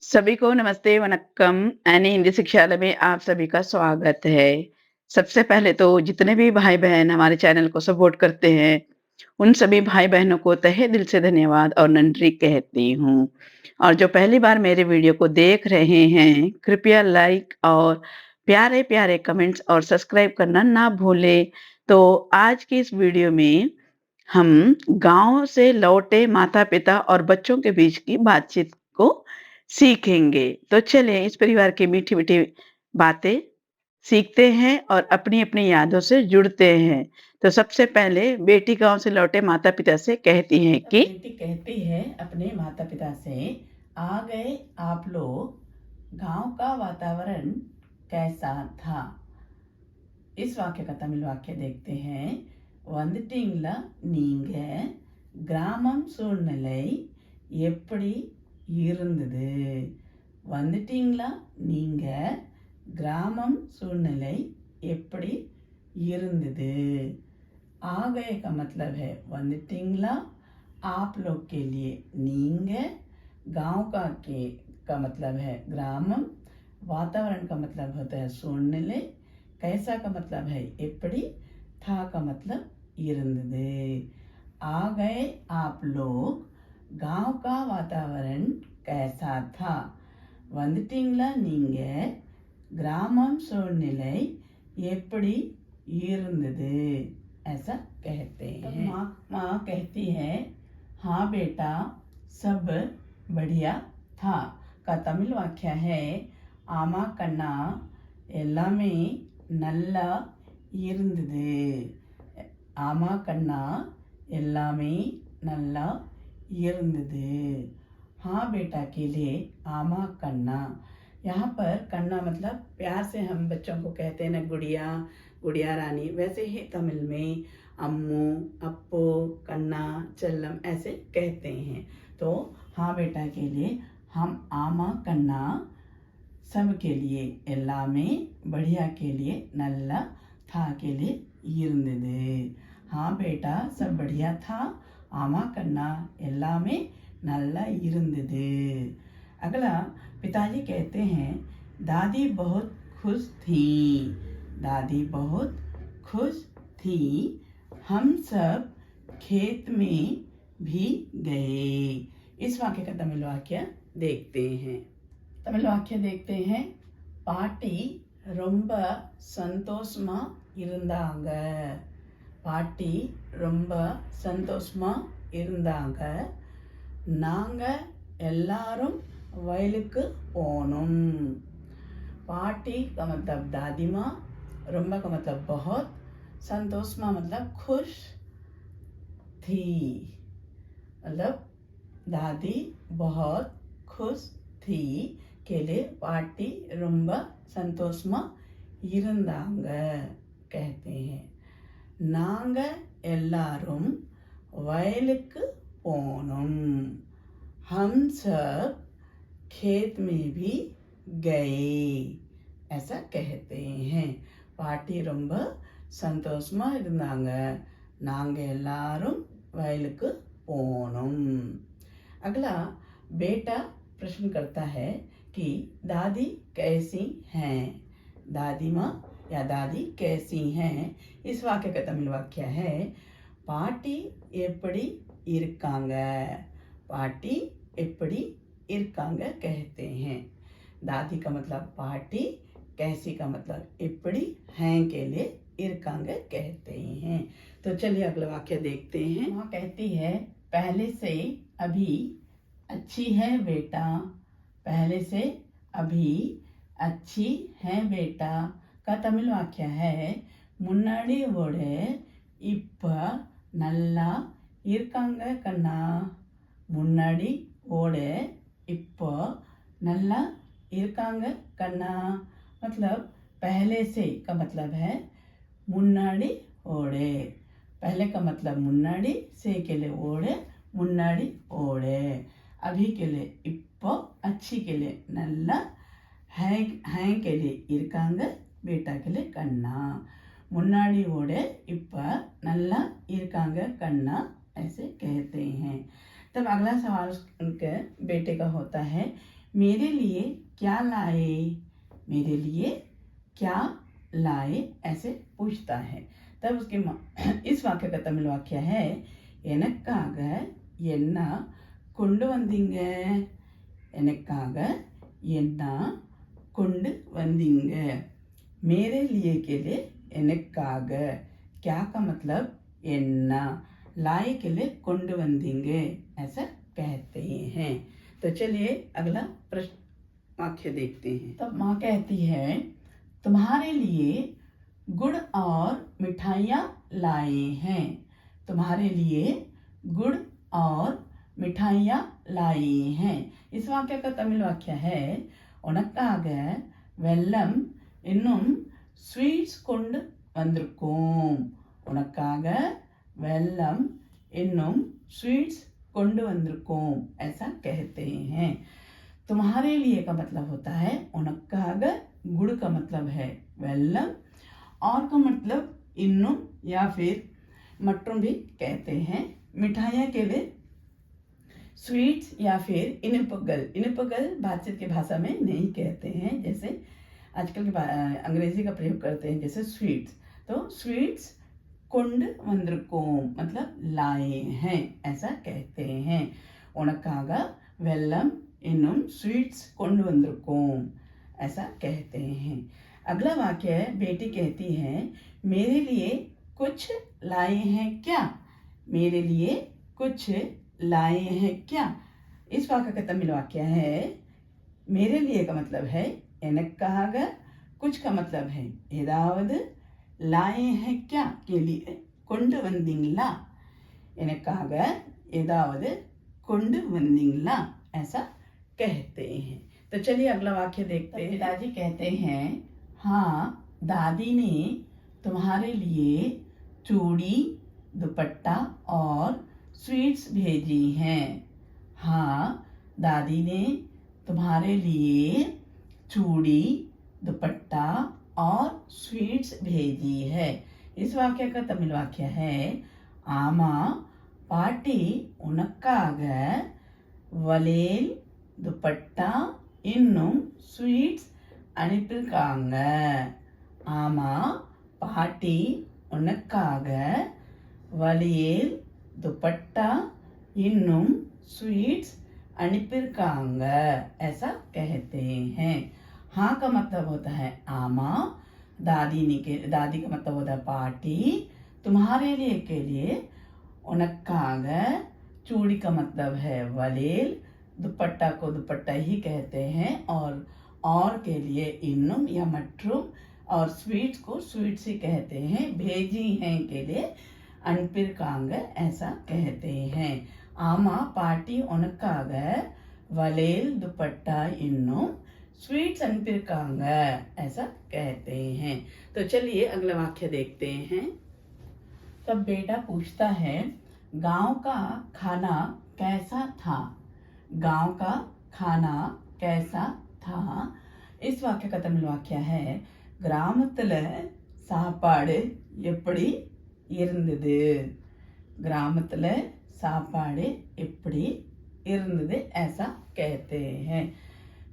सभी को नमस्ते, वनक्कम। यानी हिंदी शिक्षालय में आप सभी का स्वागत है। सबसे पहले तो जितने भी भाई-बहन हमारे चैनल को सपोर्ट करते हैं, उन सभी भाई-बहनों को तहे दिल से धन्यवाद और नंरी कहती हूँ। और जो पहली बार मेरे वीडियो को देख रहे हैं, कृपया लाइक और प्यारे-प्यारे कमेंट्स और सब्सक्राइब करना ना भूलें। तो आज की इस वीडियो में हम गाँव से लौटे माता-पिता और बच्चों के बीच की बातचीत को सीखेंगे। तो चलिए इस परिवार की मीठी-मीठी बातें सीखते हैं और अपनी-अपनी यादों से जुड़ते हैं। तो सबसे पहले बेटी गाँव से लौटे माता-पिता से कहती हैं तब कि बेटी कहती है अपने माता पिता से, आ गए आप लोग, गांव का वातावरण कैसा था। इस वाक्य का तमिल वाक्य देखते हैं। வந்துட்டீங்களா நீங்க, கிராமம் சூழ்நிலை எப்படி இருந்தது। வந்துட்டீங்களா நீங்க, கிராமம் சூழ்நிலை எப்படி இருந்தது। आ गए का मतलब है வந்துட்டீங்களா, आप लोग के लिए नींग, गांव का मतलब है ग्रामम, वातावरण का मतलब होता है சூழ்நிலை, कैसा का मतलब है एपड़ी, था का मतलब இருந்தது। आ गए आप लोग, गांव का वातावरण कैसा था। வந்துட்டீங்களா நீங்க, கிராமம் சூழ்நிலை எப்படி இருந்தது। ऐसा कहते हैं। माँ कहती है, हाँ बेटा सब बढ़िया था। का तमिल वाक्य है, आमा कन्ना எல்லாமே நல்லா இருந்தது। आमा कन्ना எல்லாமே நல்லா இருந்தது। हाँ बेटा के लिए आमा कन्ना। यहाँ पर कन्ना मतलब प्यार से हम बच्चों को कहते हैं ना, गुड़िया गुड़िया रानी, वैसे ही तमिल में अम्मू, अप्पू, कन्ना, चल्लम ऐसे कहते हैं। तो हाँ बेटा के लिए हम आमा कन्ना, सब के लिए எல்லாமே, बढ़िया के लिए नल्ला, था के लिए இருந்தது। हाँ बेटा सब बढ़िया था, आमा कन्ना எல்லாமே नल्ला இருந்தது। अगला पिताजी कहते हैं, दादी बहुत खुश थी। दादी बहुत खुश थी, हम सब खेत में भी गए। इस वाक्य का तमिल वाक्य देखते हैं। तमिल वाक्य देखते हैं। பாட்டி ரொம்ப சந்தோஷமா இருந்தாங்க। பாட்டி ரொம்ப சந்தோஷமா இருந்தாங்க। நாங்க எல்லாரும் வயலுக்கு போனோம்। पार्टी का मतलब दादी माँ, रुम्बा का मतलब बहुत, संतोष माँ मतलब खुश थी, मतलब दादी बहुत खुश थी के लिए पार्टी रुम्बा संतोष माँ இருந்தாங்க कहते हैं। நாங்க எல்லாரும் வயலுக்கு போனோம், हम सब खेत में भी गए, ऐसा कहते हैं। பாட்டி ரொம்ப சந்தோஷமா இருந்தாங்க, நாங்க எல்லாரும் வயலுக்கு போனோம்। अगला बेटा प्रश्न करता है कि दादी कैसी हैं। दादी माँ या दादी कैसी हैं। इस वाक्य का तमिल वाक्य है, பாட்டி எப்படி இருக்காங்க। பாட்டி எப்படி இருக்காங்க कहते हैं। दादी का मतलब पार्टी, कैसी का मतलब इपड़ी, हैं के लिए इरकांग कहते हैं। तो चलिए अगला वाक्य देखते हैं। वहाँ कहती है, पहले से अभी अच्छी है बेटा। पहले से अभी अच्छी है बेटा का तमिल वाक्य है, முன்னாடி ஓட இப்ப நல்லா இருக்காங்க கண்ணா। முன்னாடி ஓட இப்போ நல்லா இருकांग कन्ना, मतलब पहले से का मतलब है मुन्नाडी ओड़े। पहले का मतलब मुन्नाडी, से के लिए ओड़े, मुन्नाडी ओड़े। अभी के लिए इप्पो, अच्छी के लिए नल्ला, है के लिए इरकांग, बेटा के लिए कन्ना। मुन्नाडी ओड़े इप्पा नल्ला इरकांग कन्ना, ऐसे कहते हैं। तब अगला सवाल उनके बेटे का होता है, मेरे लिए क्या लाए, मेरे लिए क्या लाए, ऐसे पूछता है। तब उसके इस वाक्य का तमिल वाक्य है எனக்காக என்ன கொண்டு வந்தீங்க, எனக்காக என்ன கொண்டு வந்தீங்க। मेरे लिए के लिए எனக்காக, क्या का मतलब एन्ना, लाए के लिए கொண்டு வந்தீங்க, ऐसा कहते हैं। तो चलिए अगला प्रश्न वाक्य देखते हैं। तब माँ कहती है तुम्हारे लिए गुड़ और मिठाइयाँ लाए हैं, तुम्हारे लिए गुड़ और मिठाइयाँ लाई हैं। इस वाक्य का तमिल वाक्य है உனக்காக வெல்லம் இன்னும் ஸ்வீட்ஸ் கொண்டு வந்திருக்கோம், உனக்காக வெல்லம் இன்னும் स्वीट्स கொண்டு வந்திருக்கோம், ऐसा कहते हैं। तुम्हारे लिए का मतलब होता है उनक्काग, गुड़ का मतलब है वेल्लम, और का मतलब इन्नुम या फिर मट्टुम भी कहते हैं। मिठाइयाँ के लिए स्वीट्स या फिर इनिपगल, इनिपगल बातचीत की भाषा में नहीं कहते हैं, जैसे आजकल के अंग्रेजी का प्रयोग करते हैं, जैसे स्वीट्स। तो स्वीट्स कुंड वंद्रकोम मतलब लाए हैं, ऐसा कहते हैं। उनकागा वेल्लम इन्नुम स्वीट्स कुंड वंद्रकोम, ऐसा कहते हैं। अगला वाक्य है बेटी कहती है मेरे लिए कुछ लाए हैं क्या, मेरे लिए कुछ लाए हैं क्या। इस वाक्य का तमिल वाक्य है मेरे लिए का मतलब है எனக்காக, कुछ का मतलब है ஏதாவது, लाए हैं क्या के लिए கொண்டு வந்தீங்களா, எனக்காக ஏதாவது கொண்டு வந்தீங்களா, ऐसा कहते हैं। तो चलिए अगला वाक्य देखते हैं। पिताजी कहते हैं हाँ दादी ने तुम्हारे लिए चूड़ी, दुपट्टा और स्वीट्स भेजी हैं। हाँ दादी ने तुम्हारे लिए चूड़ी, दुपट्टा और स्वीट्स भेजी है। इस वाक्य का तमिल वाक्य है आमा पाटी उनक्काग वलेल दुपट्टा इन्नुम स्वीट्स அனுப்பியிருக்காங்க। ஆமா பாட்டி உனக்காக வளையல், दुपट्टा इन्नुम स्वीट्स अनिपिरकांग, ऐसा कहते हैं। हाँ का मतलब होता है आमा, दादी का मतलब होता है पार्टी, तुम्हारे लिए के लिए उनक्काग, चूड़ी का मतलब है वलेल, दुपट्टा को दुपट्टा ही कहते हैं, और के लिए इन्नुम या मट्रुम, और स्वीट्स को स्वीट्स ही कहते हैं, भेजी हैं के लिए अनपिरकांग, ऐसा कहते हैं। आमा पार्टी उनक्काग वलेल दुपट्टा इन्नुम स्वीट्स अनपिरकांग, ऐसा कहते हैं। तो चलिए अगला वाक्य देखते हैं। तब बेटा पूछता है गांव का खाना कैसा था, गांव का खाना कैसा था। इस वाक्य का तमिल वाक्य है கிராமத்துல சாப்பாடு எப்படி இருந்தது, ग्रामத்துல சாப்பாடு எப்படி இருந்தது, ऐसा कहते हैं।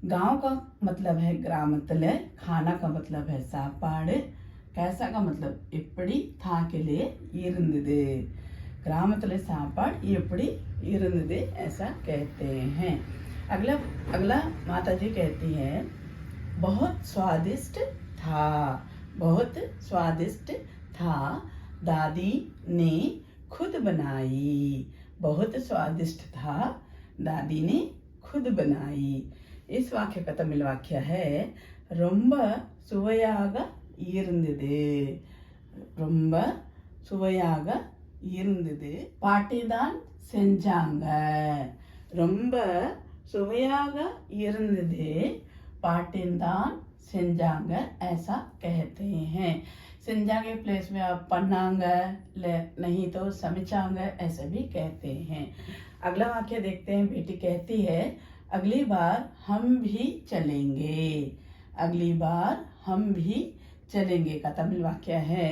गांव का मतलब है ग्रामத்துல, खाना का मतलब है சாப்பாடு, कैसा का मतलब எப்படி, था के लिए இருந்தது, ग्रामத்துல சாப்பாடு எப்படி இருந்தது, ऐसा कहते हैं। अगला माताजी कहती है बहुत स्वादिष्ट था, बहुत स्वादिष्ट था, दादी ने खुद बनाई, बहुत स्वादिष्ट था, दादी ने खुद बनाई। इस वाक्य का तमिल वाक्य है ரொம்ப சுவையாக இருந்தது, ரொம்ப சுவையாக இருந்தது, பாட்டி தான் செஞ்சாங்க, ரொம்ப சுவையாக இருந்தது, पाटी दान सेंजांग, ऐसा कहते हैं। सेंजांग के प्लेस में आप पन्नांग नहीं तो समिचांग ऐसे भी कहते हैं। अगला वाक्य देखते हैं। बेटी कहती है अगली बार हम भी चलेंगे, अगली बार हम भी चलेंगे का तमिल वाक्य है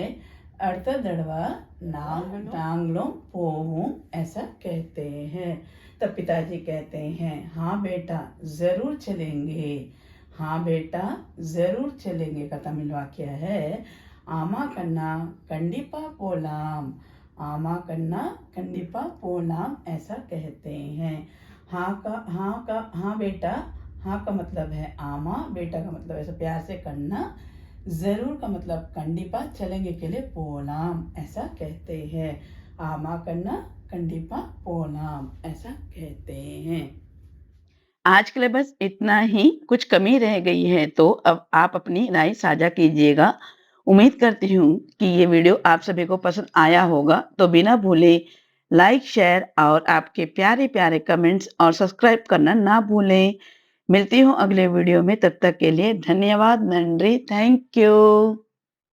अर्थ दड़वा नांगलों पोवूं, ऐसा कहते हैं। तब पिताजी कहते हैं हाँ बेटा जरूर चलेंगे। हाँ बेटा जरूर चलेंगे का तमिल वाक्य है आमा कन्ना कंडिपा पोलाम। आमा कन्ना कंडिपा पोलाम ऐसा कहते हैं। हाँ बेटा, हाँ का मतलब है आमा, बेटा का मतलब ऐसा प्यार से करना, जरूर का मतलब कंडिपा चलेंगे के लिए पोलाम ऐसा कहते हैं। आमा करना कंडिपा पोलाम ऐसा कहते हैं। आज के लिए बस इतना ही, कुछ कमी रह गई है तो अब आप अपनी राय साझा कीजिएगा। उम्मीद करती हूँ कि ये वीडियो आप सभी को पसंद आया होगा, तो बिना भूले लाइक, शेयर और आपके प्यारे-प्यारे कमेंट्स और सब्सक्राइब करना ना भूलें। मिलती हूँ अगले वीडियो में, तब तक के लिए धन्यवाद, नंड्री, थैंक यू।